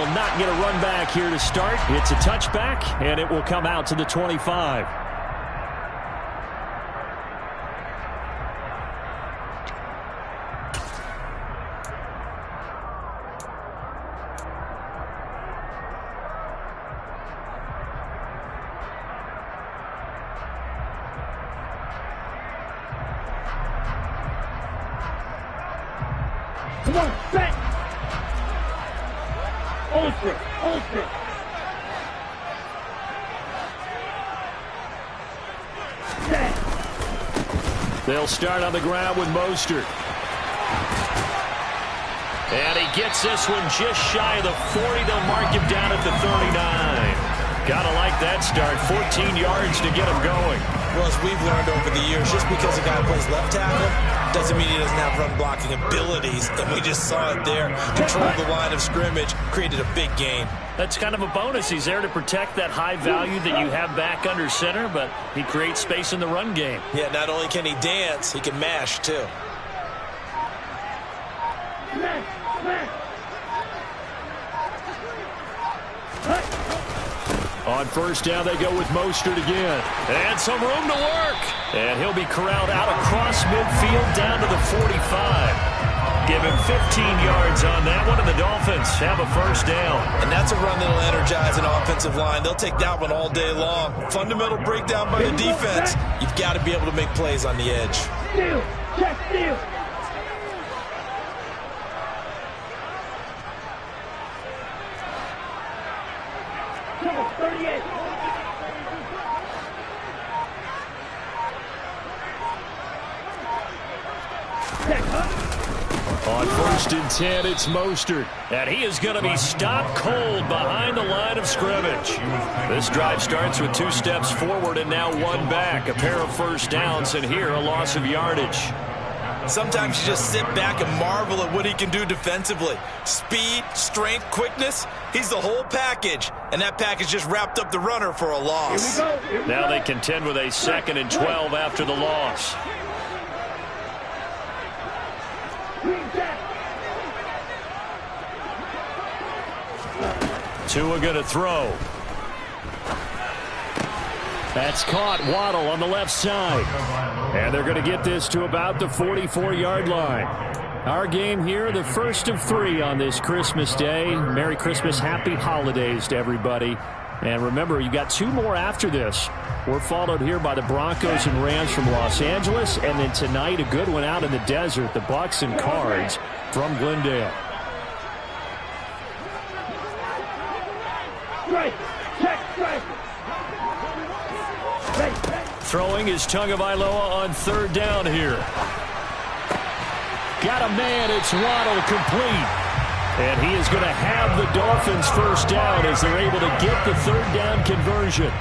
will not get a run back here to start. It's a touchback, and it will come out to the 25. Come on, set! Ultra! Set! They'll start on the ground with Mostert. And he gets this one just shy of the 40. They'll mark him down at the 39. Gotta like that start. 14 yards to get him going. Well, as we've learned over the years, just because a guy plays left tackle doesn't mean he doesn't have run blocking abilities. And we just saw it there. Controlled the line of scrimmage, created a big gain. That's kind of a bonus. He's there to protect that high value that you have back under center, but he creates space in the run game. Yeah, not only can he dance, he can mash too. On first down, they go with Mostert again. And some room to work. And he'll be corralled out across midfield down to the 45. Give him 15 yards on that one, and the Dolphins have a first down. And that's a run that'll energize an offensive line. They'll take that one all day long. Fundamental breakdown by the defense. You've got to be able to make plays on the edge. Steal! Check steal! Come on, 38! On first and 10, it's Mostert. And he is going to be stopped cold behind the line of scrimmage. This drive starts with 2 steps forward and now 1 back. A pair of first downs, and here a loss of yardage. Sometimes you just sit back and marvel at what he can do defensively. Speed, strength, quickness, he's the whole package. And that package just wrapped up the runner for a loss. Here we go. Now they contend with a 2nd and 12 after the loss. Tua going to throw. That's caught. Waddle on the left side. And they're going to get this to about the 44-yard line. Our game here, the first of 3 on this Christmas Day. Merry Christmas, happy holidays to everybody. And remember, you got 2 more after this. We're followed here by the Broncos and Rams from Los Angeles. And then tonight, a good one out in the desert, the Bucs and Cards from Glendale. Strike! Check strike! Throwing is Tagovailoa on 3rd down here. Got a man. It's Waddle complete. And he is going to have the Dolphins first down as they're able to get the 3rd down conversion.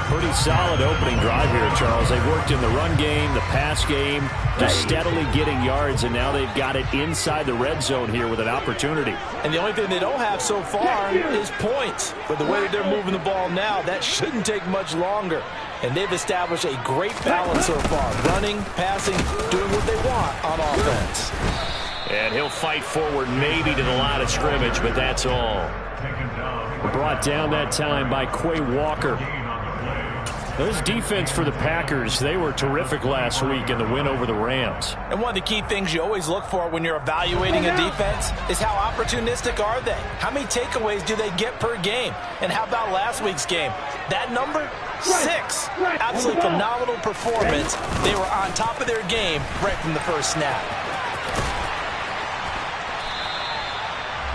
Pretty solid opening drive here, Charles. They've worked in the run game, the pass game, just steadily getting yards, and now they've got it inside the red zone here with an opportunity. And the only thing they don't have so far is points. But the way that they're moving the ball now, that shouldn't take much longer. And they've established a great balance so far. Running, passing, doing what they want on offense. And he'll fight forward maybe to the line of scrimmage, but that's all. Brought down that time by Quay Walker. Those defense for the Packers, they were terrific last week in the win over the Rams. And one of the key things you always look for when you're evaluating a defense is how opportunistic are they? How many takeaways do they get per game? And how about last week's game? That number? 6. Absolutely phenomenal performance. They were on top of their game right from the first snap.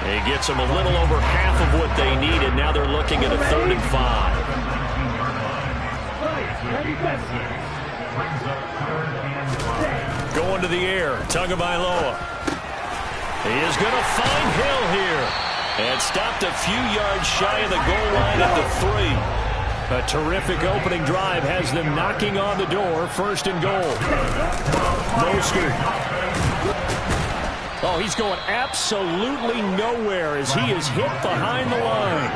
He gets them a little over half of what they needed. Now they're looking at a 3rd and 5. Going to the air, Tagovailoa. He is going to find Hill here. And stopped a few yards shy of the goal line at the 3. A terrific opening drive has them knocking on the door. 1st and goal. Mostert. Oh, he's going absolutely nowhere as he is hit behind the line.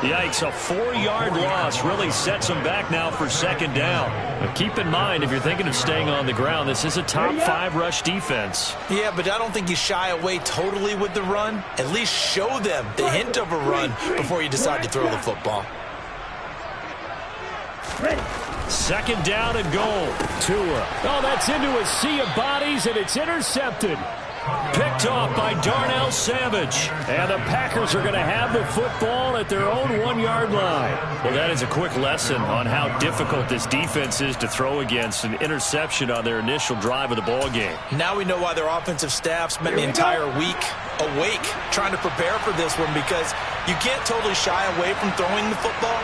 Yikes, a 4-yard loss really sets them back now for second down. But keep in mind, if you're thinking of staying on the ground, this is a top 5 rush defense. Yeah, but I don't think you shy away totally with the run. At least show them the hint of a run before you decide to throw the football. Second down and goal. Tua. Oh, that's into a sea of bodies, and it's intercepted. Picked off by Darnell Savage. And the Packers are going to have the football at their own 1-yard line. Well, that is a quick lesson on how difficult this defense is to throw against. An interception on their initial drive of the ball game. Now we know why their offensive staff spent the entire week awake trying to prepare for this one, because you can't totally shy away from throwing the football.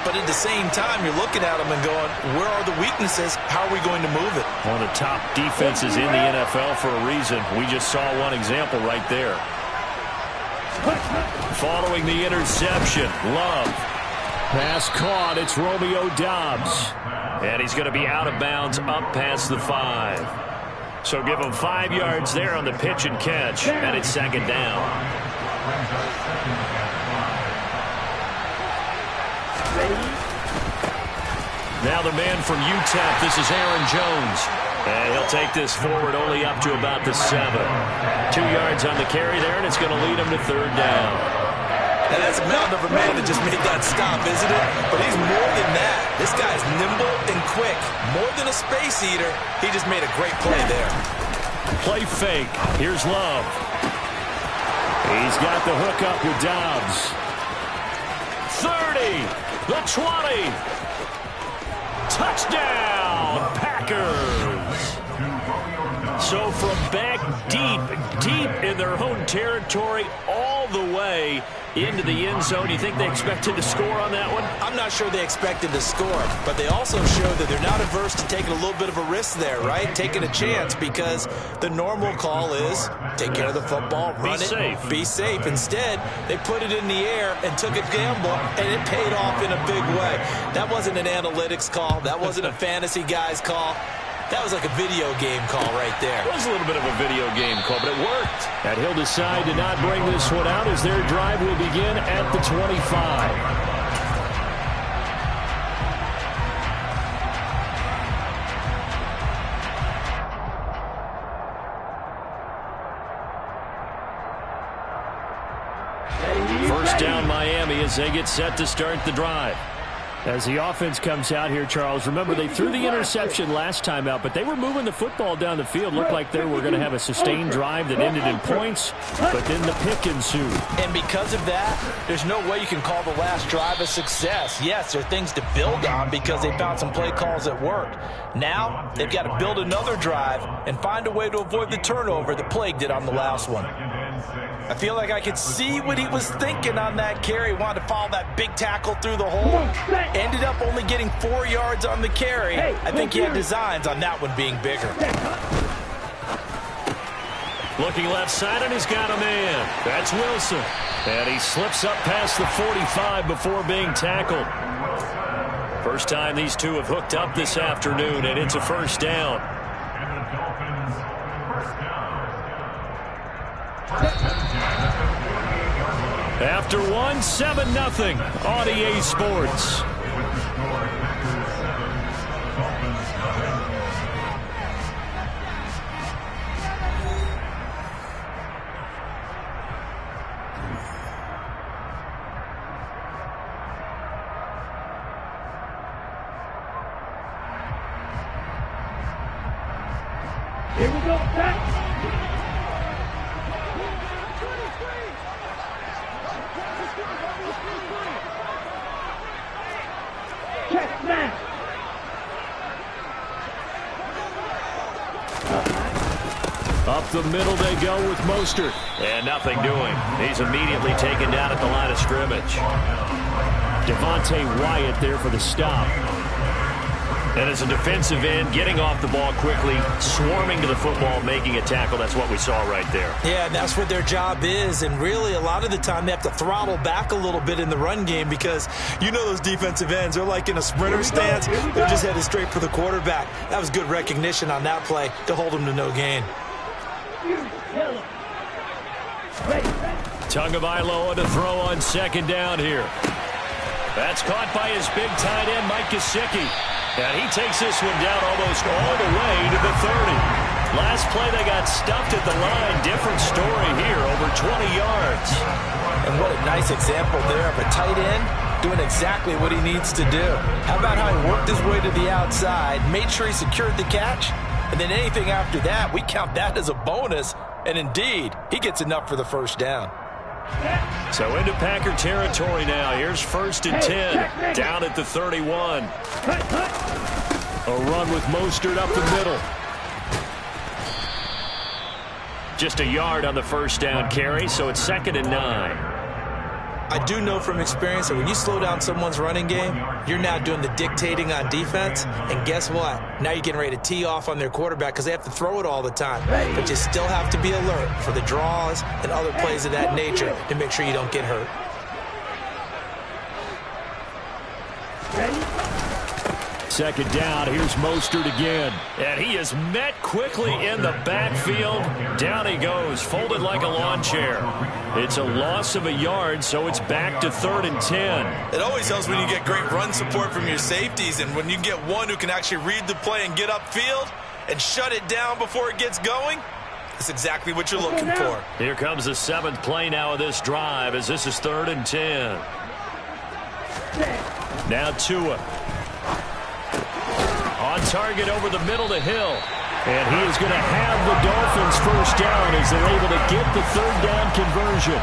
But at the same time, you're looking at them and going, where are the weaknesses? How are we going to move it? One of the top defenses in the NFL for a reason. We just saw one example right there. Following the interception, Love. Pass caught. It's Romeo Doubs. And he's going to be out of bounds up past the 5. So give him 5 yards there on the pitch and catch. And it's second down. Now the man from UTEP, this is Aaron Jones. And he'll take this forward only up to about the 7. 2 yards on the carry there, and it's going to lead him to third down. And that's a mound of a man that just made that stop, isn't it? But he's more than that. This guy's nimble and quick. More than a space eater, he just made a great play there. Play fake. Here's Love. He's got the hook up with Doubs. 30. The 20. Touchdown, Packers. So from back deep in their own territory all the way into the end zone, you think they expected to score on that one? I'm not sure they expected to score, but they also show that they're not averse to taking a little bit of a risk there, right? Taking a chance, because the normal call is take care of the football, run it, be safe. Instead, they put it in the air and took a gamble, and it paid off in a big way. That wasn't an analytics call. That wasn't a fantasy guy's call. That was like a video game call right there. It was a little bit of a video game call, but it worked. And he'll decide to not bring this one out as their drive will begin at the 25. First down, Miami, as they get set to start the drive. As the offense comes out here, Charles, remember they threw the interception last time out, but they were moving the football down the field. Looked like they were going to have a sustained drive that ended in points, but then the pick ensued. And because of that, there's no way you can call the last drive a success. Yes, there are things to build on because they found some play calls that worked. Now, they've got to build another drive and find a way to avoid the turnover that plagued it on the last one. I feel like I could see what he was thinking on that carry. Wanted to follow that big tackle through the hole. Ended up only getting 4 yards on the carry. I think he had designs on that one being bigger. Looking left side, and he's got a man. That's Wilson. And he slips up past the 45 before being tackled. First time these two have hooked up this afternoon, and it's a first down. After one, 7-0 on EA Sports. Here we go, back. Check smash. Up the middle they go with Mostert. And nothing doing. He's immediately taken down at the line of scrimmage. Devontae Wyatt there for the stop. And as a defensive end, getting off the ball quickly, swarming to the football, making a tackle. That's what we saw right there. Yeah, and that's what their job is. And really, a lot of the time, they have to throttle back a little bit in the run game because you know those defensive ends. They're like in a sprinter stance. They're just headed straight for the quarterback. That was good recognition on that play to hold them to no gain. Tagovailoa to throw on second down here. That's caught by his big tight end, Mike Gesicki. And he takes this one down almost all the way to the 30. Last play, they got stuffed at the line. Different story here, over 20 yards. And what a nice example there of a tight end doing exactly what he needs to do. How about how he worked his way to the outside, made sure he secured the catch, and then anything after that, we count that as a bonus. And indeed, he gets enough for the first down. So into Packer territory now. Here's 1st and 10, down at the 31. A run with Mostert up the middle. Just a yard on the first down carry, so it's 2nd and 9. I do know from experience that when you slow down someone's running game, you're now doing the dictating on defense. And guess what? Now you're getting ready to tee off on their quarterback because they have to throw it all the time. But you still have to be alert for the draws and other plays of that nature to make sure you don't get hurt. Second down, here's Mostert again. And he is met quickly in the backfield. Down he goes, folded like a lawn chair. It's a loss of a yard, so it's back to 3rd and 10. It always helps when you get great run support from your safeties, and when you get one who can actually read the play and get upfield and shut it down before it gets going, that's exactly what you're looking for. Here comes the 7th play now of this drive as this is 3rd and 10. Now Tua. On target over the middle to Hill. And he is going to have the Dolphins first down as they're able to get the 3rd down conversion.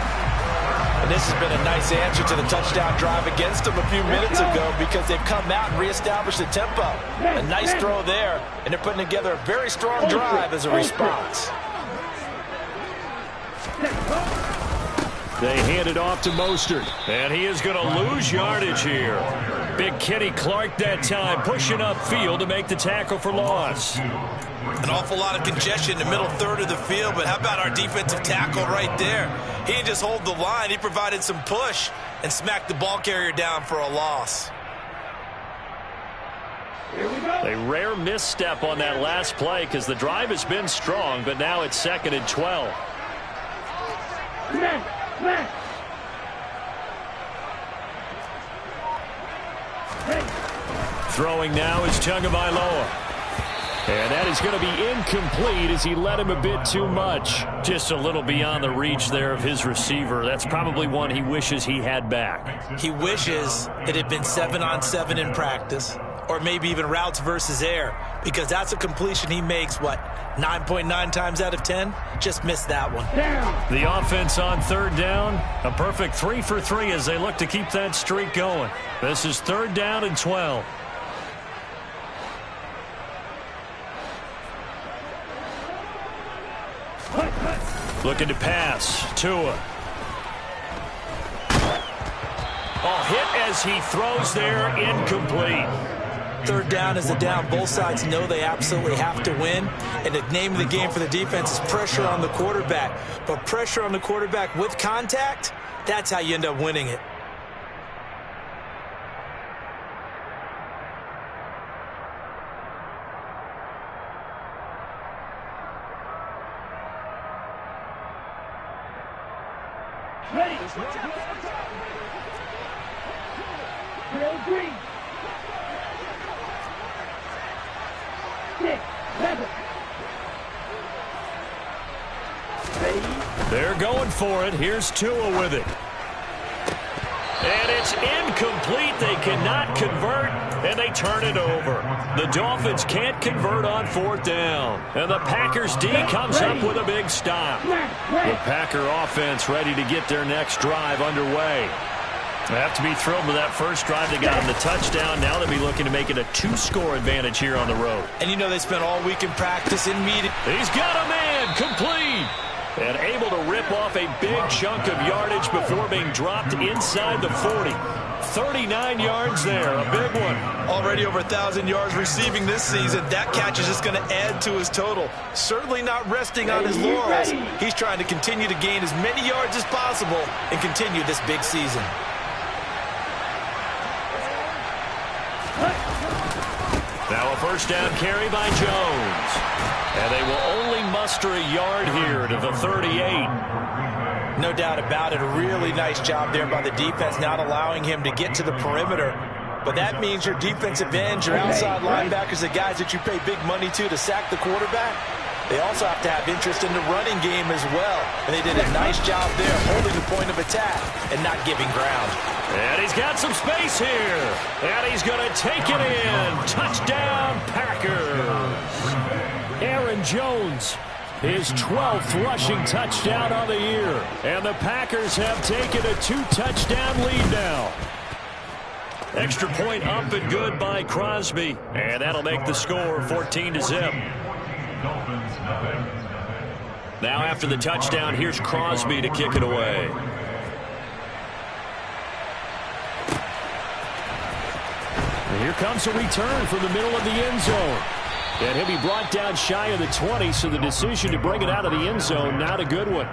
And this has been a nice answer to the touchdown drive against them a few minutes ago because they've come out and reestablished the tempo. A nice throw there, and they're putting together a very strong drive as a response. They hand it off to Mostert, and he is going to lose yardage here. Big Kenny Clark that time pushing upfield to make the tackle for loss. An awful lot of congestion in the middle third of the field, but how about our defensive tackle right there? He didn't just hold the line, he provided some push and smacked the ball carrier down for a loss. A rare misstep on that last play because the drive has been strong, but now it's 2nd and 12. Throwing now is Tagovailoa. And that is going to be incomplete as he led him a bit too much. Just a little beyond the reach there of his receiver. That's probably one he wishes he had back. He wishes it had been 7-on-7 in practice, or maybe even routes versus air, because that's a completion he makes, 9.9 times out of 10? Just missed that one. The offense on 3rd down, a perfect 3 for 3 as they look to keep that streak going. This is 3rd down and 12. Looking to pass. Tua. Hit as he throws there, incomplete. 3rd down is a down. Both sides know they absolutely have to win. And the name of the game for the defense is pressure on the quarterback. But pressure on the quarterback with contact, that's how you end up winning it. Ready. Real green. 6, 7. They're going for it. Here's Tua with it. And it's incomplete. They cannot convert, and they turn it over. The Dolphins can't convert on 4th down. And the Packers D comes up with a big stop. The Packer offense ready to get their next drive underway. They have to be thrilled with that first drive. They got on the touchdown. Now they'll be looking to make it a 2-score advantage here on the road. And you know they spent all week in practice in meeting. He's got a man complete. And able to rip off a big chunk of yardage before being dropped inside the 40. 39 yards there, a big one. Already over 1,000 yards receiving this season. That catch is just going to add to his total. Certainly not resting on his laurels. He's trying to continue to gain as many yards as possible and continue this big season. Now a first down carry by Jones. And they will only muster a yard here to the 38. No doubt about it. A really nice job there by the defense, not allowing him to get to the perimeter. But that means your defensive ends, your outside linebackers, the guys that you pay big money to sack the quarterback, they also have to have interest in the running game as well. And they did a nice job there holding the point of attack and not giving ground. And he's got some space here. And he's going to take it in. Touchdown, Packers. Aaron Jones, his 12th rushing touchdown on the year. And the Packers have taken a 2-touchdown lead now. Extra point up and good by Crosby. And that'll make the score 14-0. Now after the touchdown, here's Crosby to kick it away. And here comes a return from the middle of the end zone. And he'll be brought down shy of the 20, so the decision to bring it out of the end zone, not a good one.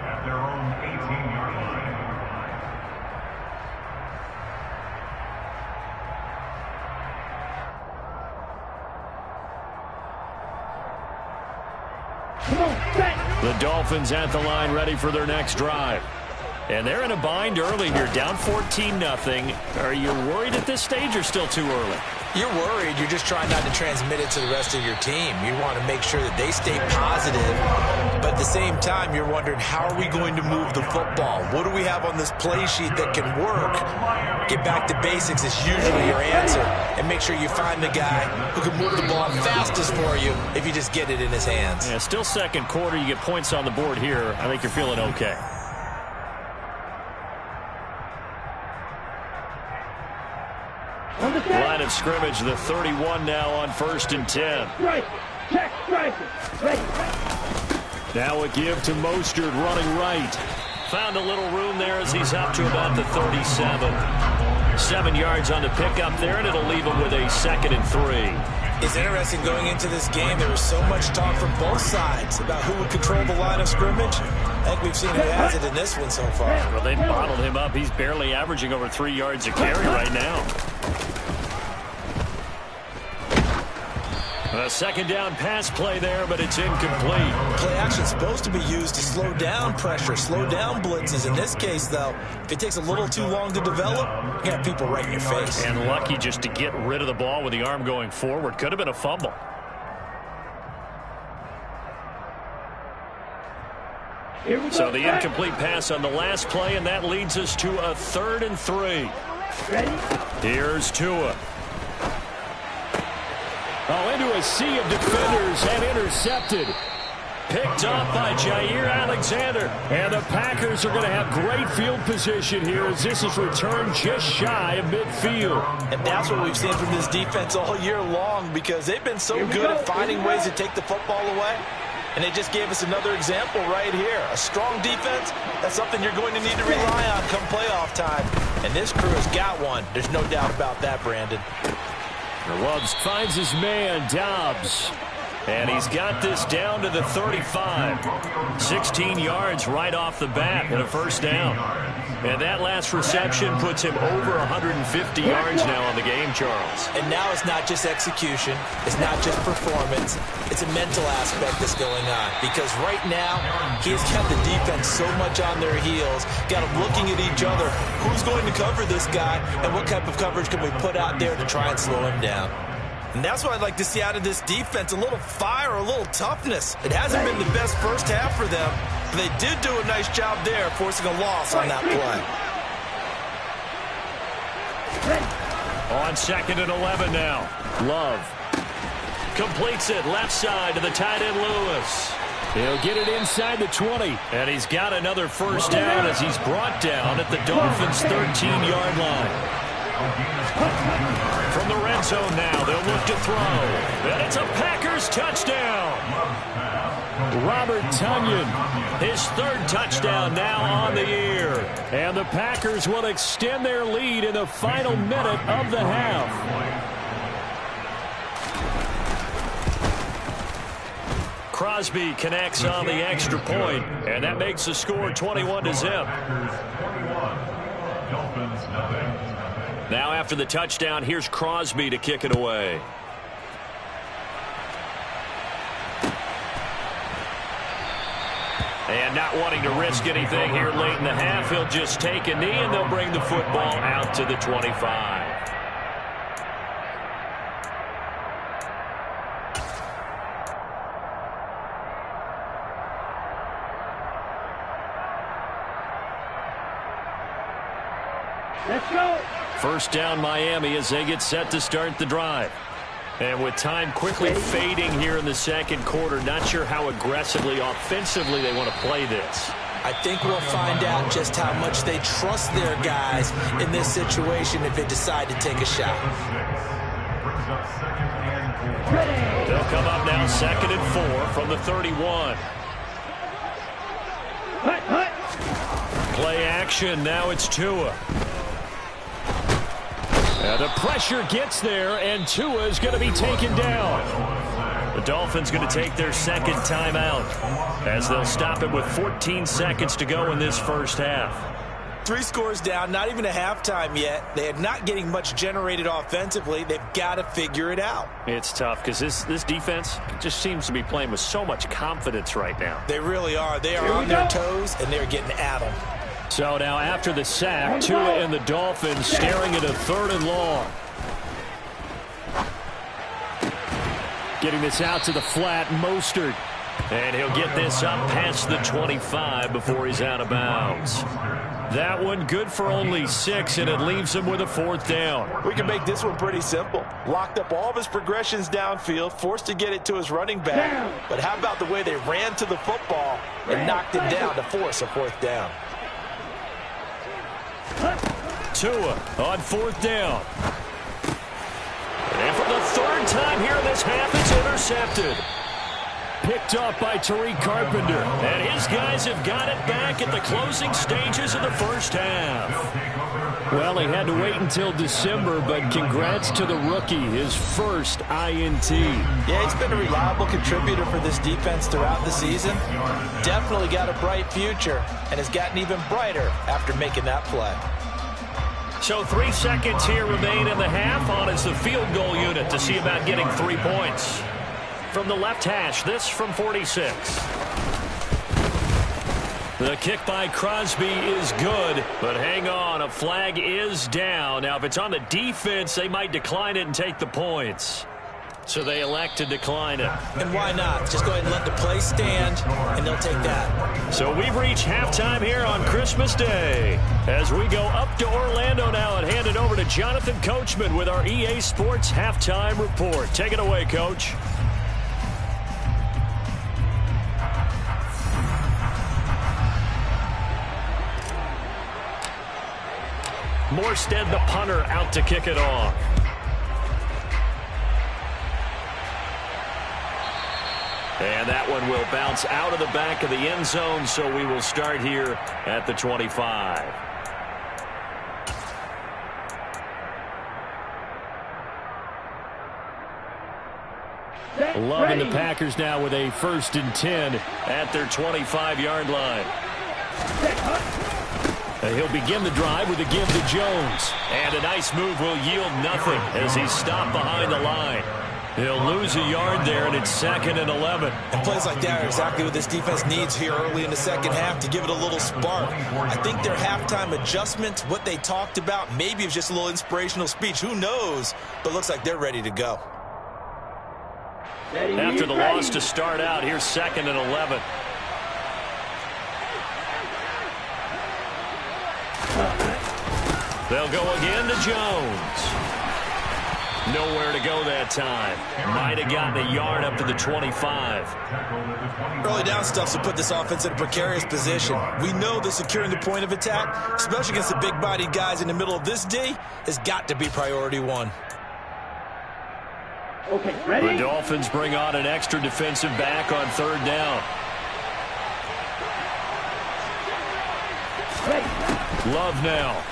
The Dolphins at the line ready for their next drive. And they're in a bind early here, down 14-0. Are you worried at this stage or still too early? You're worried. You're just trying not to transmit it to the rest of your team. You want to make sure that they stay positive. But at the same time, you're wondering, how are we going to move the football? What do we have on this play sheet that can work? Get back to basics is usually your answer. And make sure you find the guy who can move the ball fastest for you if you just get it in his hands. Yeah, still second quarter. You get points on the board here. I think you're feeling okay. Line of scrimmage, the 31 now on 1st and 10. Right. Check. Right. Ready. Now a give to Mostert running right. Found a little room there as he's up to about the 37. 7 yards on the pickup there, and it'll leave him with a 2nd and 3. It's interesting going into this game. There was so much talk from both sides about who would control the line of scrimmage. I think we've seen who has it in this one so far. Well, they bottled him up. He's barely averaging over 3 yards a carry right now. A 2nd down pass play there, but it's incomplete. Play action is supposed to be used to slow down pressure, slow down blitzes. In this case, though, if it takes a little too long to develop, you have people right in your face. And lucky just to get rid of the ball with the arm going forward. Could have been a fumble. So the incomplete pass on the last play, and that leads us to a 3rd and 3. Ready. Here's Tua. Oh, into a sea of defenders and intercepted. Picked up by Jair Alexander. And the Packers are going to have great field position here as this is returned just shy of midfield. And that's what we've seen from this defense all year long, because they've been so good at finding ways to take the football away. And they just gave us another example right here. A strong defense, that's something you're going to need to rely on come playoff time. And this crew has got one. There's no doubt about that, Brandon. Loves finds his man, Dobbs. And he's got this down to the 35. 16 yards right off the bat and a 1st down. And that last reception puts him over 150 yards now on the game, Charles. And now it's not just execution. It's not just performance. It's a mental aspect that's going on. Because right now, he has kept the defense so much on their heels, got them looking at each other. Who's going to cover this guy, and what type of coverage can we put out there to try and slow him down? And that's what I'd like to see out of this defense, a little fire, a little toughness. It hasn't been the best first half for them, but they did do a nice job there, forcing a loss on that play. On 2nd and 11 now. Love completes it left side to the tight end Lewis. He'll get it inside the 20. And he's got another 1st down as he's brought down at the Dolphins' 13-yard line. From the red zone now, they'll look to throw. And it's a Packers touchdown. Robert Tonyan, his 3rd touchdown now on the year. And the Packers will extend their lead in the final minute of the half. Crosby connects on the extra point, and that makes the score 21-0. Now after the touchdown, here's Crosby to kick it away. And not wanting to risk anything here late in the half, he'll just take a knee, and they'll bring the football out to the 25. Let's go. First down Miami as they get set to start the drive. And with time quickly fading here in the second quarter, not sure how aggressively, offensively they want to play this. I think we'll find out just how much they trust their guys in this situation if they decide to take a shot. They'll come up now 2nd and 4 from the 31. Play action. Now it's Tua. The pressure gets there, and Tua is going to be taken down. The Dolphins going to take their second timeout as they'll stop it with 14 seconds to go in this first half. 3 scores down, not even a halftime yet. They are not getting much generated offensively. They've got to figure it out. It's tough because this defense just seems to be playing with so much confidence right now. They really are. They are on their toes, and they're getting at them. So now after the sack, Tua and the Dolphins staring at a 3rd and long. Getting this out to the flat, Mostert. And he'll get this up past the 25 before he's out of bounds. That one good for only 6, and it leaves him with a 4th down. We can make this one pretty simple. Locked up all of his progressions downfield, forced to get it to his running back. But how about the way they ran to the football and knocked it down to force a 4th down? Tua on 4th down. And for the 3rd time here in this half, it's intercepted. Picked up by Tariq Carpenter. And his guys have got it back at the closing stages of the first half. Well, he had to wait until December, but congrats to the rookie, his first INT. Yeah, he's been a reliable contributor for this defense throughout the season. Definitely got a bright future and has gotten even brighter after making that play. So 3 seconds here remain in the half. On is the field goal unit to see about getting 3 points. From the left hash, this from 46. The kick by Crosby is good, but hang on, a flag is down. Now, if it's on the defense, they might decline it and take the points. So they elect to decline it. And why not? Just go ahead and let the play stand, and they'll take that. So we've reached halftime here on Christmas Day. As we go up to Orlando now and hand it over to Jonathan Coachman with our EA Sports Halftime Report. Take it away, Coach. Morstead, the punter, out to kick it off. And that one will bounce out of the back of the end zone, so we will start here at the 25. Loving the Packers now with a 1st and 10 at their 25-yard line. He'll begin the drive with a give to Jones. And a nice move will yield nothing as he's stopped behind the line. He'll lose a yard there, and it's 2nd and 11. And plays like that are exactly what this defense needs here early in the second half to give it a little spark. I think their halftime adjustment, what they talked about, maybe it was just a little inspirational speech. Who knows? But looks like they're ready to go. After the loss to start out, here's 2nd and 11. They'll go again to Jones. Nowhere to go that time. Might have gotten a yard up to the 25. Early down stuff to put this offense in a precarious position. We know that securing the point of attack, especially against the big-bodied guys in the middle of this D, has got to be priority 1. Okay, ready? The Dolphins bring on an extra defensive back on 3rd down. Ready. Love now.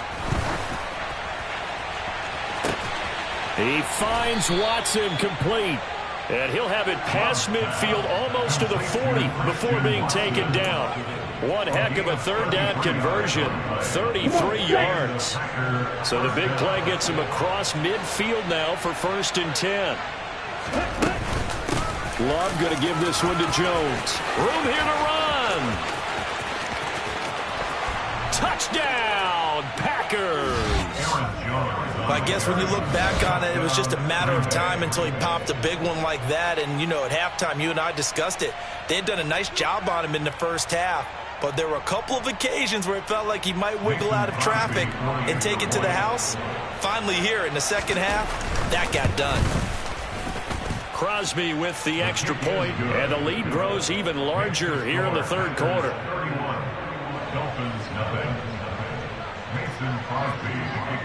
He finds Watson complete. And he'll have it past midfield almost to the 40 before being taken down. One heck of a 3rd down conversion. 33 yards. So the big play gets him across midfield now for 1st and 10. Love going to give this one to Jones. Room here to run. Touchdown, Packers! I guess when you look back on it, it was just a matter of time until he popped a big one like that. And, you know, at halftime, you and I discussed it. They had done a nice job on him in the first half. But there were a couple of occasions where it felt like he might wiggle out of traffic and take it to the house. Finally here in the second half, that got done. Crosby with the extra point, and the lead grows even larger here in the third quarter.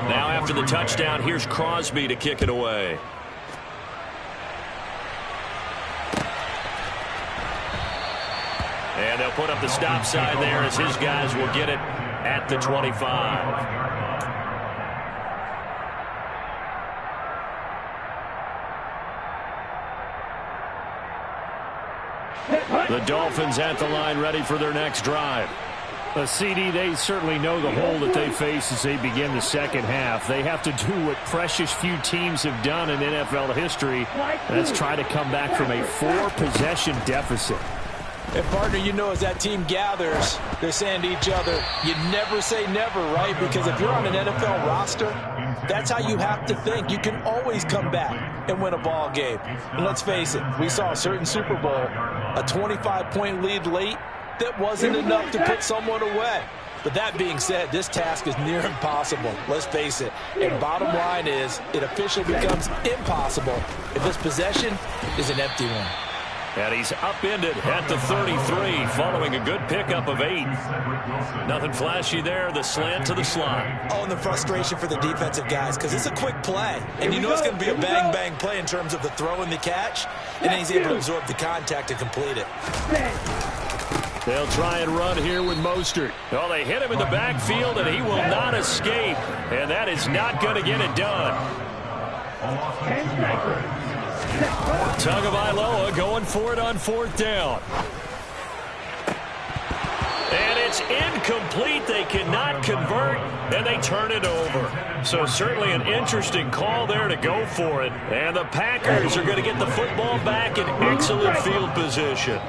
Now after the touchdown, here's Crosby to kick it away. And they'll put up the stop sign there as his guys will get it at the 25. The Dolphins at the line ready for their next drive. CD, they certainly know the hole that they face as they begin the second half. They have to do what precious few teams have done in NFL history. That's try to come back from a 4-possession deficit. And, partner, you know as that team gathers, they're saying to each other, you never say never, right? Because if you're on an NFL roster, that's how you have to think. You can always come back and win a ball game. And let's face it, we saw a certain Super Bowl, a 25-point lead late. That wasn't enough to put someone away. But that being said, this task is near impossible. Let's face it. And bottom line is, it officially becomes impossible if this possession is an empty one. And he's upended at the 33 following a good pickup of 8. Nothing flashy there. The slant to the slot. Oh, and the frustration for the defensive guys because it's a quick play. And you know it's going to be a bang-bang play in terms of the throw and the catch. And then he's able to absorb the contact and complete it. They'll try and run here with Mostert. Oh, they hit him in the backfield, and he will not escape. And that is not going to get it done. Tagovailoa going for it on 4th down. And it's incomplete. They cannot convert, and they turn it over. So certainly an interesting call there to go for it. And the Packers are going to get the football back in excellent field position.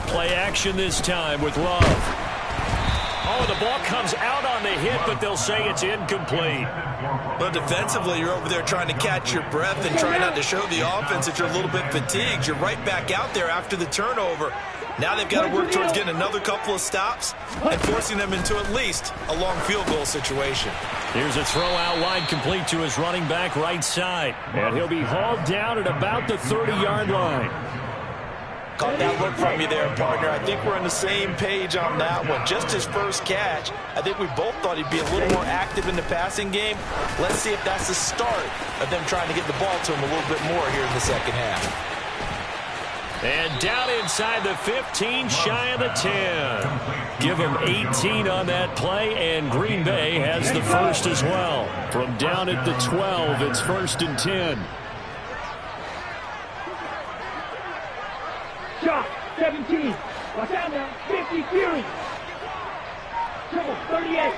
Play action this time with Love. Oh, the ball comes out on the hit, but they'll say it's incomplete. But defensively, you're over there trying to catch your breath and try not to show the offense that you're a little bit fatigued. You're right back out there after the turnover. Now they've got to work towards getting another couple of stops and forcing them into at least a long field goal situation. Here's a throw out wide complete to his running back right side. And he'll be hauled down at about the 30-yard line. Caught that look from you there, partner. I think we're on the same page on that one. Just his first catch. I think we both thought he'd be a little more active in the passing game. Let's see if that's the start of them trying to get the ball to him a little bit more here in the second half. And down inside the 15, shy of the 10. Give him 18 on that play, and Green Bay has the first as well. From down at the 12, it's 1st and 10. Shot, 17. Watch out now. 50, Fury. Triple, 38.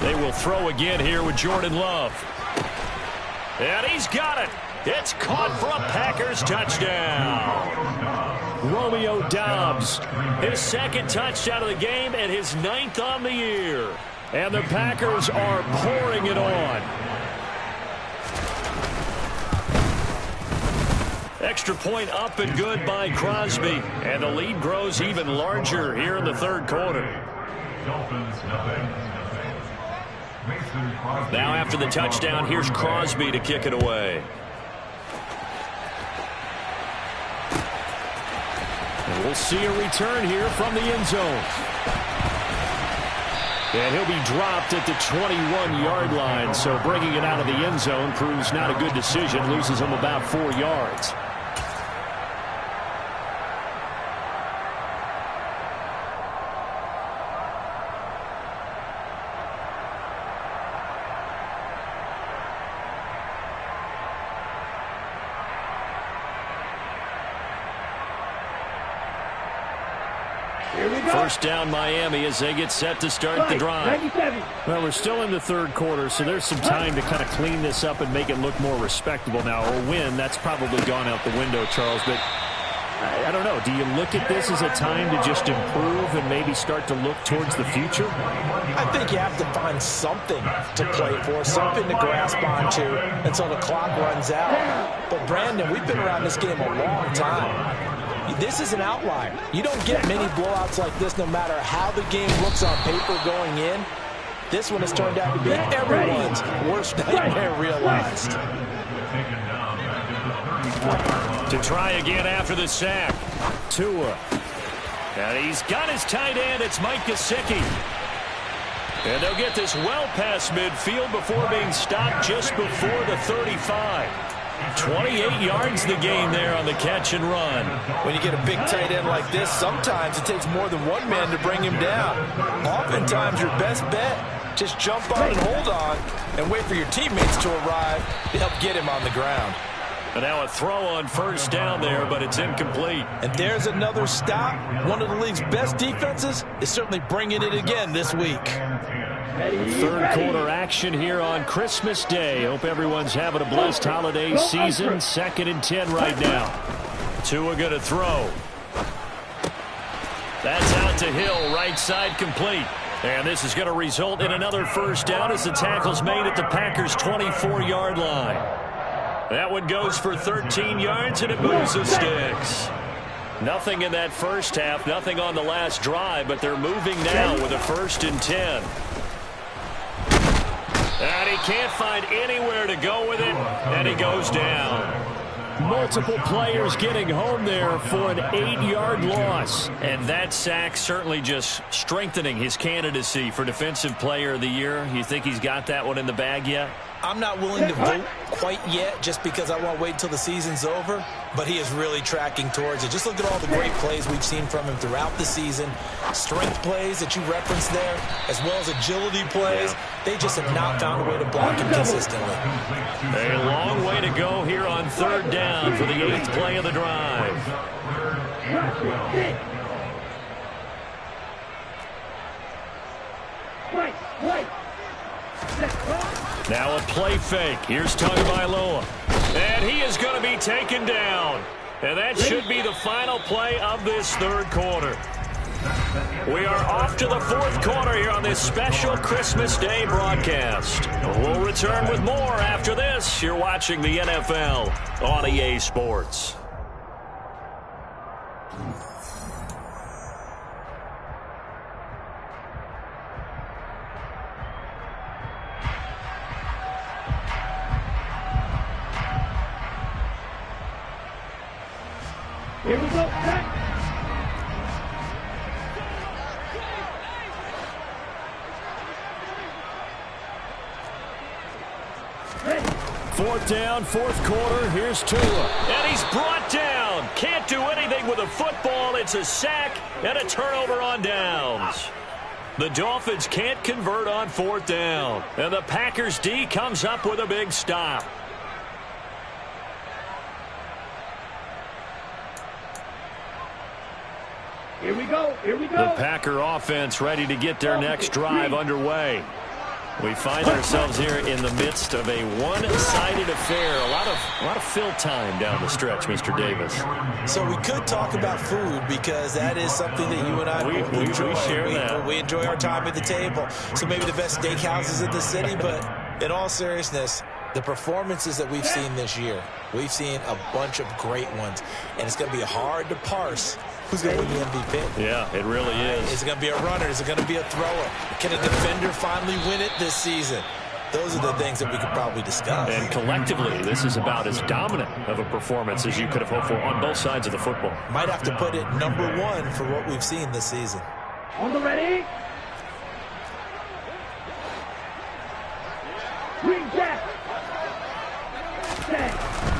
They will throw again here with Jordan Love. And he's got it. It's caught for a Packers touchdown. Romeo Doubs, his 2nd touchdown of the game and his 9th on the year. And the Packers are pouring it on. Extra point up and good by Crosby. And the lead grows even larger here in the third quarter. Now after the touchdown, here's Crosby to kick it away. And we'll see a return here from the end zone. And he'll be dropped at the 21-yard line. So bringing it out of the end zone proves not a good decision. Loses him about 4 yards. First down Miami as they get set to start the drive. Well, we're still in the third quarter, so there's some time to kind of clean this up and make it look more respectable now. Or win, that's probably gone out the window, Charles. But I don't know. Do you look at this as a time to just improve and maybe start to look towards the future? I think you have to find something to play for, something to grasp onto until the clock runs out. But, Brandon, we've been around this game a long time. This is an outlier. You don't get many blowouts like this no matter how the game looks on paper going in. This one has turned out to be everyone's worst nightmare realized. To try again after the sack. Tua. And he's got his tight end. It's Mike Gesicki. And they'll get this well past midfield before being stopped just before the 35. 28 yards the game there on the catch and run. When you get a big tight end like this, sometimes it takes more than one man to bring him down. Oftentimes your best bet, just jump on and hold on and wait for your teammates to arrive to help get him on the ground. And now a throw on first down there, but it's incomplete. And there's another stop. One of the league's best defenses is certainly bringing it again this week. Third quarter action here on Christmas Day. Hope everyone's having a blessed holiday season. 2nd and 10 right now. Tua going to throw. That's out to Hill, right side complete. And this is going to result in another first down as the tackle's made at the Packers' 24-yard line. That one goes for 13 yards, and it moves the sticks. Nothing in that first half, nothing on the last drive, but they're moving now with a 1st and 10. And he can't find anywhere to go with it, and he goes down. Multiple players getting home there for an 8-yard loss. And that sack certainly just strengthening his candidacy for Defensive Player of the Year. You think he's got that one in the bag yet? I'm not willing to vote quite yet just because I want to wait until the season's over, but he is really tracking towards it. Just look at all the great plays we've seen from him throughout the season. Strength plays that you referenced there, as well as agility plays. They just have not found a way to block him consistently. A long way to go here on 3rd down for the 8th play of the drive. Now a play fake. Here's Tagovailoa. And he is going to be taken down. And that should be the final play of this 3rd quarter. We are off to the 4th quarter here on this special Christmas Day broadcast. We'll return with more after this. You're watching the NFL on EA Sports. Here we go. Fourth down, 4th quarter. Here's Tua. And he's brought down. Can't do anything with a football. It's a sack and a turnover on downs. The Dolphins can't convert on 4th down. And the Packers D comes up with a big stop. Here we go. Here we go. The Packer offense ready to get their next drive underway. We find ourselves here in the midst of a one-sided affair. A lot of fill time down the stretch, Mr. Davis. So we could talk about food because that is something that you and I we share that. We enjoy our time at the table. So maybe the best steakhouses in the city, but in all seriousness, the performances that we've seen this year, we've seen a bunch of great ones, and it's going to be hard to parse who's going to win the MVP. Yeah, it really is. Is it going to be a runner? Is it going to be a thrower? Can a defender finally win it this season? Those are the things that we could probably discuss. And collectively, this is about as dominant of a performance as you could have hoped for on both sides of the football. Might have to put it #1 for what we've seen this season. On the ready. Green Jack.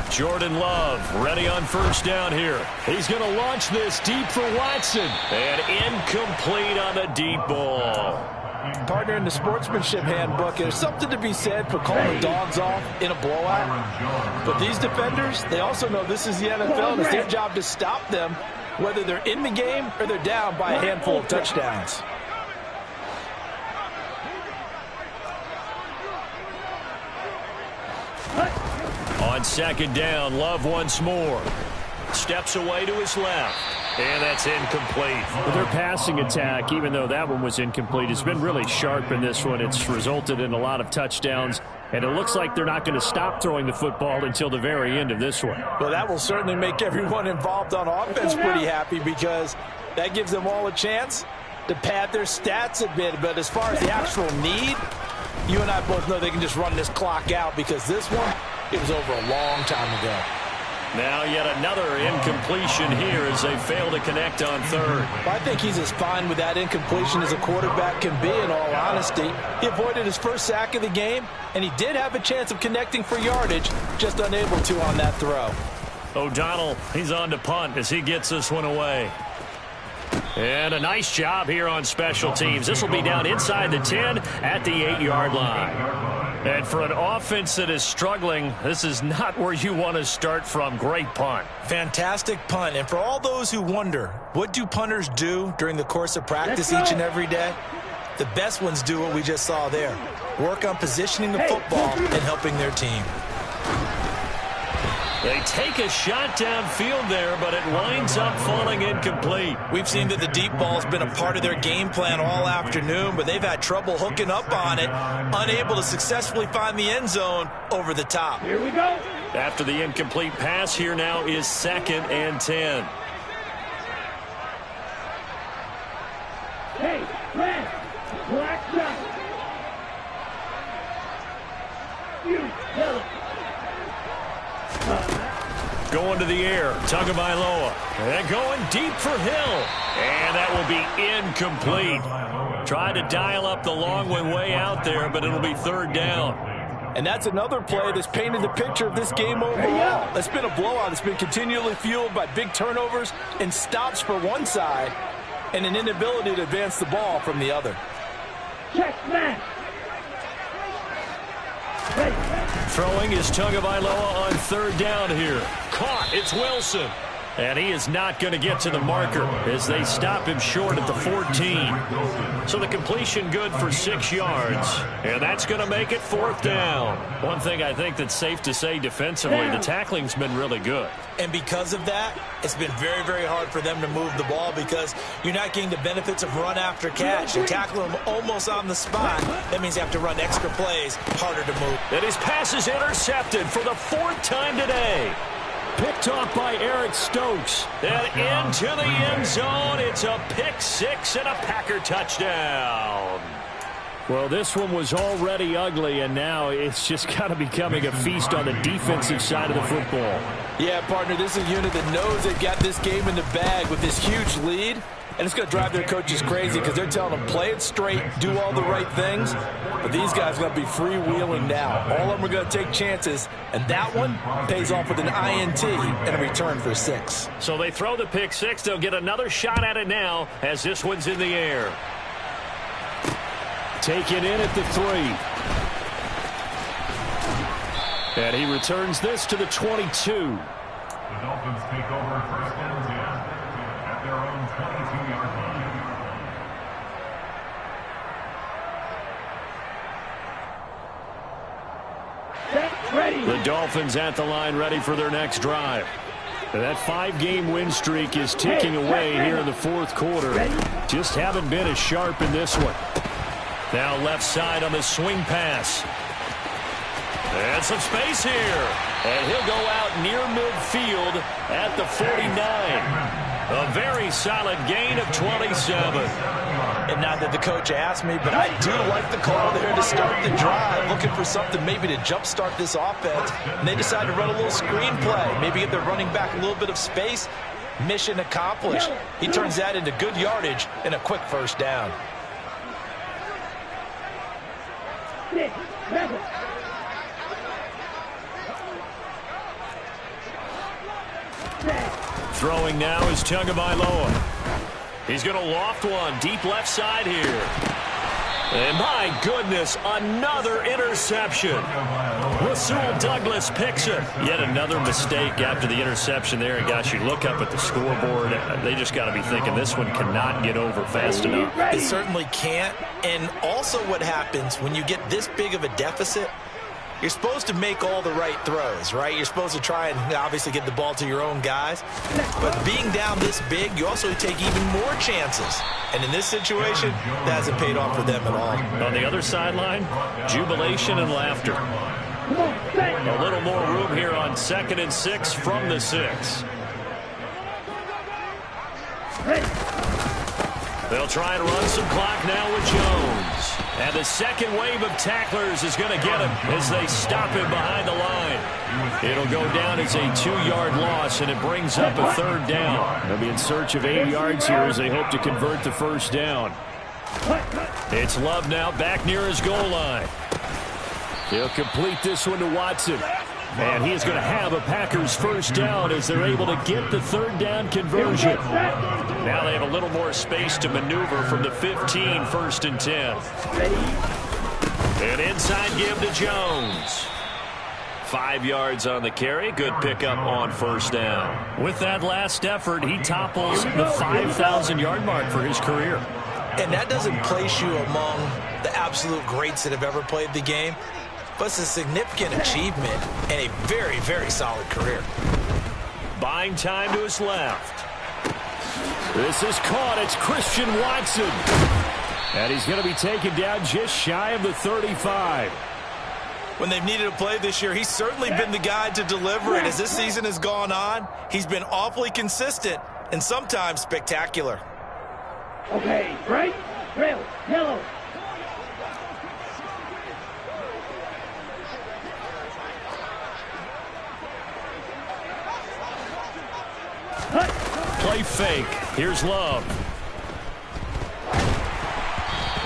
Jordan Love ready on 1st down here. He's going to launch this deep for Watson. And incomplete on the deep ball. Partner, in the sportsmanship handbook, there's something to be said for calling the dogs off in a blowout. But these defenders, they also know this is the NFL, and it's their job to stop them, whether they're in the game or they're down by a handful of touchdowns. On 2nd down, Love once more. steps away to his left. And that's incomplete. Well, their passing attack, even though that one was incomplete, has been really sharp in this one. It's resulted in a lot of touchdowns. And it looks like they're not going to stop throwing the football until the very end of this one. Well, that will certainly make everyone involved on offense pretty happy, because that gives them all a chance to pad their stats a bit. But as far as the actual need, you and I both know they can just run this clock out, because this one, it was over a long time ago. Now yet another incompletion here as they fail to connect on third. Well, I think he's as fine with that incompletion as a quarterback can be, in all honesty. He avoided his first sack of the game, and he did have a chance of connecting for yardage, just unable to on that throw. O'Donnell, he's on to punt as he gets this one away. And a nice job here on special teams. This will be down inside the 10 at the 8-yard line. And for an offense that is struggling, this is not where you want to start from. Great punt. Fantastic punt. And for all those who wonder, what do punters do during the course of practice each and every day? The best ones do what we just saw there. Work on positioning the football and helping their team. They take a shot downfield there, but it winds up falling incomplete. We've seen that the deep ball has been a part of their game plan all afternoon, but they've had trouble hooking up on it, unable to successfully find the end zone over the top. Here we go. After the incomplete pass, here now is 2nd and 10. Hey, red, black shot. You, yellow. Going to the air, Tagovailoa. And going deep for Hill. And that will be incomplete. Tried to dial up the long one way out there, but it'll be 3rd down. And that's another play that's painted the picture of this game overall. It's been a blowout. It's been continually fueled by big turnovers and stops for one side and an inability to advance the ball from the other. Check, man. Throwing is Tagovailoa on 3rd down here. Caught. It's Wilson. And he is not going to get to the marker as they stop him short at the 14. So the completion good for 6 yards. And that's going to make it 4th down. One thing I think that's safe to say defensively, the tackling's been really good. And because of that, it's been very, very hard for them to move the ball, because you're not getting the benefits of run after catch. You tackle them almost on the spot. That means you have to run extra plays, harder to move. And his pass is intercepted for the 4th time today. Picked off by Eric Stokes. And into the end zone. It's a pick 6 and a Packer touchdown. Well, this one was already ugly, and now it's just kind of becoming a feast on the defensive side of the football. Yeah, partner, this is a unit that knows they've got this game in the bag with this huge lead. And it's going to drive their coaches crazy, because they're telling them, play it straight, do all the right things. But these guys are going to be freewheeling now. All of them are going to take chances, and that one pays off with an INT and a return for 6. So they throw the pick 6. They'll get another shot at it now as this one's in the air. Taken in at the 3. And he returns this to the 22. The Dolphins take over 1st and 10 at their own 22-yard line. Ready. The Dolphins at the line, ready for their next drive. And that 5-game win streak is ticking away here in the 4th quarter. Just haven't been as sharp in this one. Now left side on the swing pass. And some space here. And he'll go out near midfield at the 49. A very solid gain of 27. And not that the coach asked me, but I do like the call there to start the drive, looking for something maybe to jumpstart this offense. And they decide to run a little screen play, maybe give their running back a little bit of space. Mission accomplished. He turns that into good yardage and a quick 1st down. 6, 7. Throwing now is Tagovailoa. He's going to loft one deep left side here. And my goodness, another interception. Rasul Douglas picks it. Yet another mistake after the interception there. And gosh, you look up at the scoreboard, they just got to be thinking this one cannot get over fast enough. It certainly can't. And also what happens when you get this big of a deficit, You're supposed to make all the right throws, right? You're supposed to try and obviously get the ball to your own guys. But being down this big, you also take even more chances. And in this situation, that hasn't paid off for them at all. On the other sideline, jubilation and laughter. A little more room here on 2nd and 6 from the 6. They'll try and run some clock now with Jones. And the second wave of tacklers is going to get him as they stop him behind the line. It'll go down as a 2-yard loss, and it brings up a 3rd down. They'll be in search of 8 yards here as they hope to convert the 1st down. It's Love now back near his goal line. He'll complete this one to Watson. And he is going to have a Packers 1st down as they're able to get the 3rd down conversion. Now they have a little more space to maneuver from the 15, 1st and 10. An inside give to Jones. 5 yards on the carry. Good pickup on 1st down. With that last effort, he topples the 5,000-yard mark for his career. And that doesn't place you among the absolute greats that have ever played the game. But it's a significant achievement and a very, very solid career. Buying time to his left. This is caught. It's Christian Watson. And he's going to be taken down just shy of the 35. When they've needed a play this year, he's certainly been the guy to deliver. And as this season has gone on, he's been awfully consistent and sometimes spectacular. Okay, right, red, yellow. Play fake. Here's Love.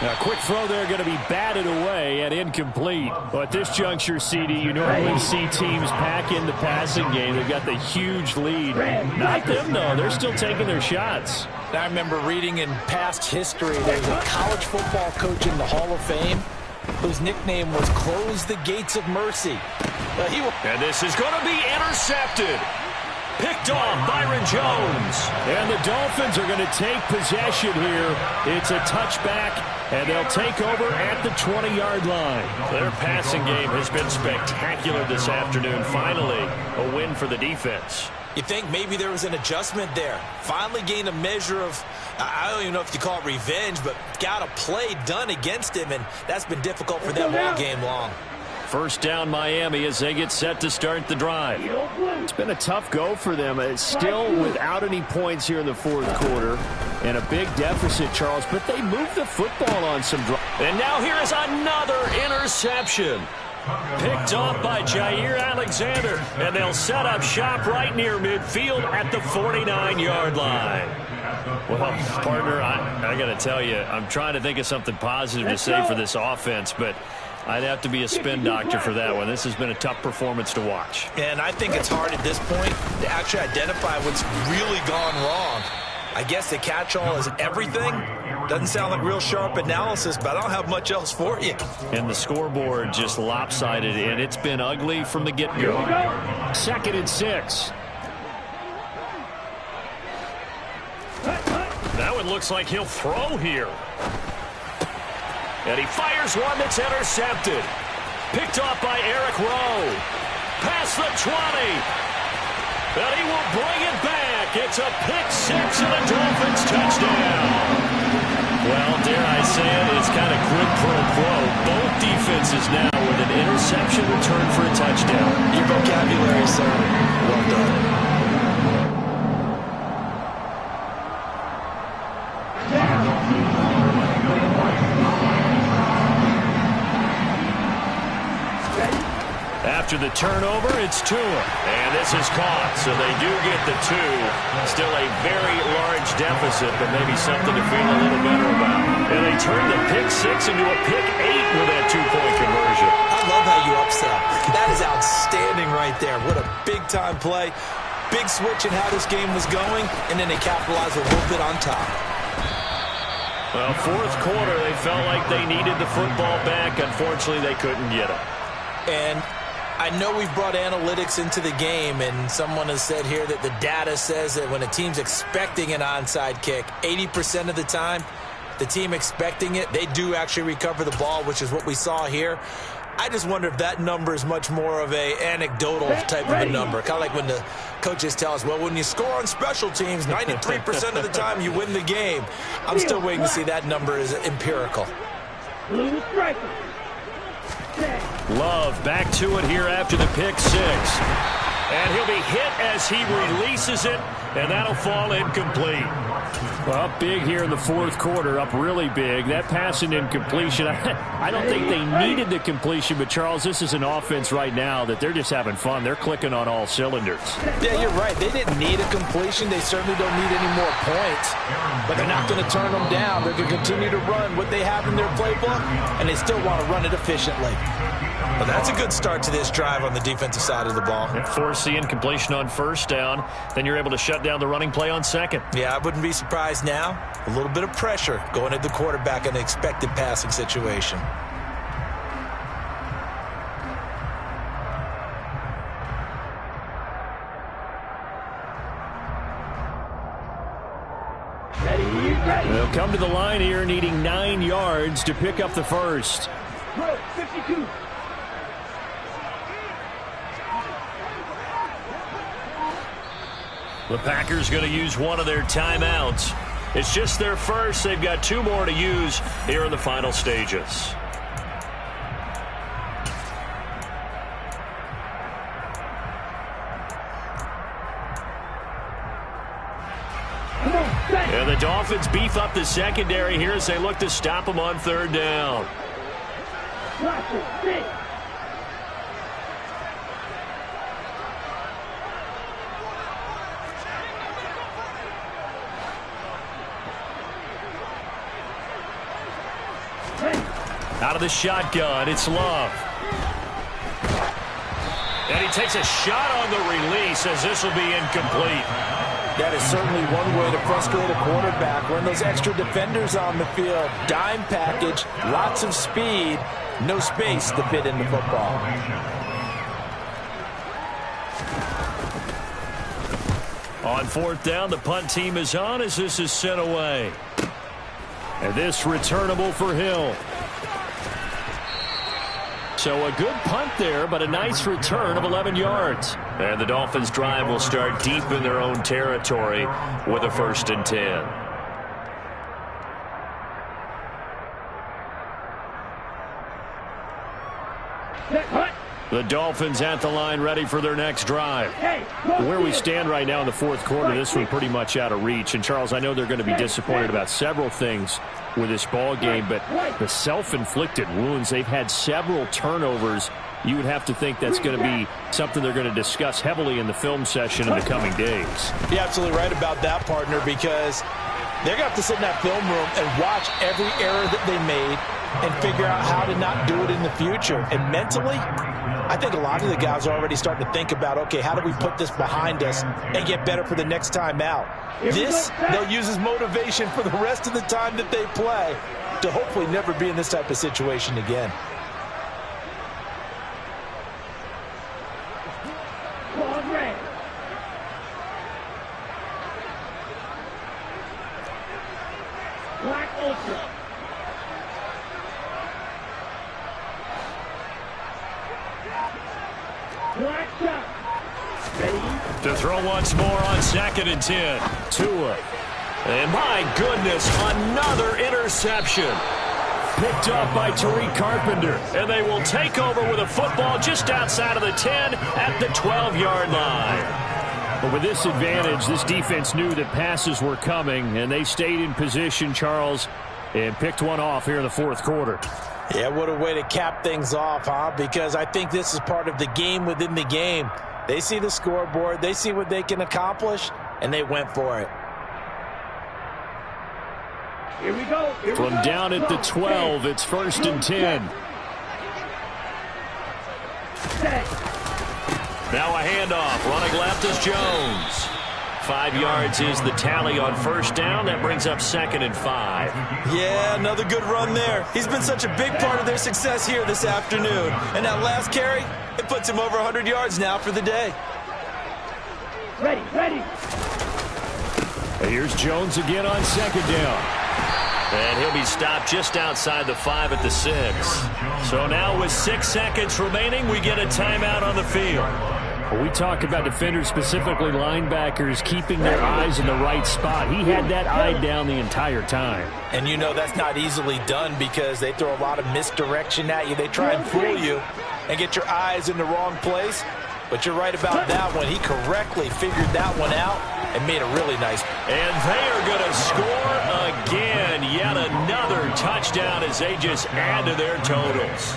Now, quick throw there going to be batted away and incomplete. But at this juncture, CD, you normally see teams pack in the passing game. They've got the huge lead. Not them, though. They're still taking their shots. I remember reading in past history there's a college football coach in the Hall of Fame whose nickname was Close the Gates of Mercy. And this is going to be intercepted. Picked off Byron Jones. And the Dolphins are going to take possession here. It's a touchback, and they'll take over at the 20-yard line. Their passing game has been spectacular this afternoon. Finally, a win for the defense. You think maybe there was an adjustment there. Finally gained a measure of, I don't even know if you call it revenge, but got a play done against him, and that's been difficult for them all game long. 1st down Miami as they get set to start the drive. It's been a tough go for them. It's still without any points here in the 4th quarter and a big deficit, Charles, but they moved the football on some drive. And now here is another interception. Picked off by Jair Alexander, and they'll set up shop right near midfield at the 49-yard line. Well, partner, I got to tell you, I'm trying to think of something positive to say for this offense, but I'd have to be a spin doctor for that one. This has been a tough performance to watch. And I think it's hard at this point to actually identify what's really gone wrong. I guess the catch-all is everything. Doesn't sound like real sharp analysis, but I don't have much else for you. And the scoreboard just lopsided, and it's been ugly from the get-go. 2nd and 6. That one looks like he'll throw here. And he fires one that's intercepted. Picked off by Eric Rowe. Past the 20. And he will bring it back. It's a pick-6 and a Dolphins touchdown. Well, dare I say it, it's kind of quid pro quo. Both defenses now with an interception return for a touchdown. Your vocabulary, sir. Well done. After the turnover, it's Tua. And this is caught, so they do get the 2. Still a very large deficit, but maybe something to feel a little better about. And they turn the pick-6 into a pick-8 with that 2-point conversion. I love how you upsell. That is outstanding right there. What a big-time play. Big switch in how this game was going, and then they capitalized a little bit on top. Well, 4th quarter, they felt like they needed the football back. Unfortunately, they couldn't get it. And I know we've brought analytics into the game, and someone has said here that the data says that when a team's expecting an onside kick, 80% of the time, the team expecting it, they do actually recover the ball, which is what we saw here. I just wonder if that number is much more of a anecdotal type of a number. Kind of like when the coaches tell us, well, when you score on special teams, 93% of the time you win the game. I'm still waiting to see that number is empirical. Blue striker. Love back to it here after the pick six. And he'll be hit as he releases it, and that'll fall incomplete. Well, up big here in the fourth quarter, up really big. That pass and incompletion, I don't think they needed the completion, but, Charles, this is an offense right now that they're just having fun. They're clicking on all cylinders. Yeah, you're right. They didn't need a completion. They certainly don't need any more points, but they're not going to turn them down. They're going to continue to run what they have in their playbook, and they still want to run it efficiently. Well, that's a good start to this drive on the defensive side of the ball. Force the incompletion on first down. Then you're able to shut down the running play on second. Yeah, I wouldn't be surprised now. A little bit of pressure going at the quarterback in an expected passing situation. They'll come to the line here needing 9 yards to pick up the first. 52. The Packers going to use one of their timeouts. It's just their first. They've got 2 more to use here in the final stages. And the Dolphins beef up the secondary here as they look to stop them on third down. Out of the shotgun, it's Love. And he takes a shot on the release as this will be incomplete. That is certainly one way to frustrate a quarterback. Run those extra defenders on the field. Dime package, lots of speed, no space to fit in the football. On fourth down, the punt team is on as this is sent away. And this returnable for Hill. So a good punt there, but a nice return of 11 yards. And the Dolphins' drive will start deep in their own territory with a 1st and 10. The Dolphins at the line ready for their next drive. Where we stand right now in the fourth quarter, this one pretty much out of reach. And, Charles, I know they're going to be disappointed about several things with this ball game, but the self-inflicted wounds, they've had several turnovers. You would have to think that's going to be something they're going to discuss heavily in the film session in the coming days. You're absolutely right about that, partner, because they're going to have to sit in that film room and watch every error that they made and figure out how to not do it in the future. And mentally, I think a lot of the guys are already starting to think about, okay, how do we put this behind us and get better for the next time out? This, they'll use as motivation for the rest of the time that they play to hopefully never be in this type of situation again. Black Ultra. Black shot. Ready? To throw once more on 2nd and 10. Tua. And my goodness, another interception. Picked off by Tariq Carpenter. And they will take over with a football just outside of the 10 at the 12-yard line. But with this advantage, this defense knew that passes were coming, and they stayed in position, Charles, and picked one off here in the fourth quarter. Yeah, what a way to cap things off, huh? Because I think this is part of the game within the game. They see the scoreboard, they see what they can accomplish, and they went for it. Here we go. From down at the 12, it's 1st and 10. Now a handoff. Running left is Jones. 5 yards is the tally on first down. That brings up 2nd and 5. Yeah, another good run there. He's been such a big part of their success here this afternoon. And that last carry, it puts him over 100 yards now for the day. Ready. And here's Jones again on 2nd down. And he'll be stopped just outside the 5 at the 6. So now with 6 seconds remaining, we get a timeout on the field. Well, we talk about defenders, specifically linebackers, keeping their eyes in the right spot. He had that eye down the entire time. And you know that's not easily done because they throw a lot of misdirection at you. They try and fool you and get your eyes in the wrong place. But you're right about that one. He correctly figured that one out and made a really nice. And they are going to score again. Yet another touchdown as they just add to their totals.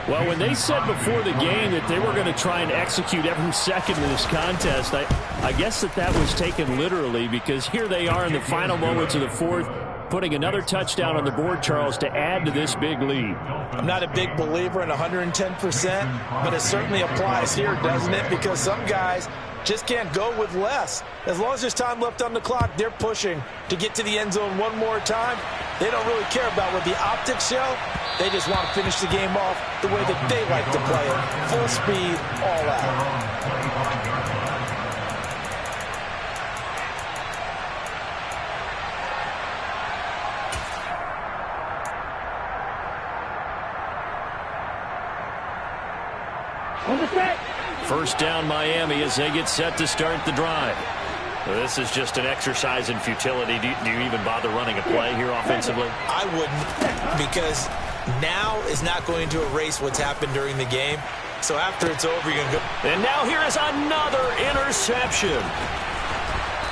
Well, when they said before the game that they were going to try and execute every second of this contest, I guess that was taken literally, because here they are in the final moments of the fourth, putting another touchdown on the board, Charles, to add to this big lead. I'm not a big believer in 110%, but it certainly applies here, doesn't it? Because some guys just can't go with less. As long as there's time left on the clock, they're pushing to get to the end zone one more time. They don't really care about what the optics show. They just want to finish the game off the way that they like to play it. Full speed, all out. On the set. First down Miami as they get set to start the drive. Well, this is just an exercise in futility. Do you even bother running a play here offensively? I wouldn't, because now is not going to erase what's happened during the game. So after it's over, you're going to go. And now here is another interception.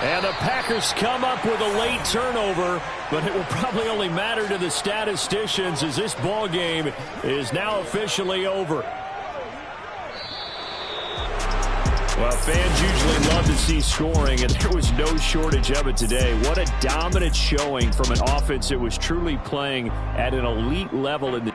And the Packers come up with a late turnover, but it will probably only matter to the statisticians as this ball game is now officially over. Well, fans usually love to see scoring, and there was no shortage of it today. What a dominant showing from an offense that was truly playing at an elite level in the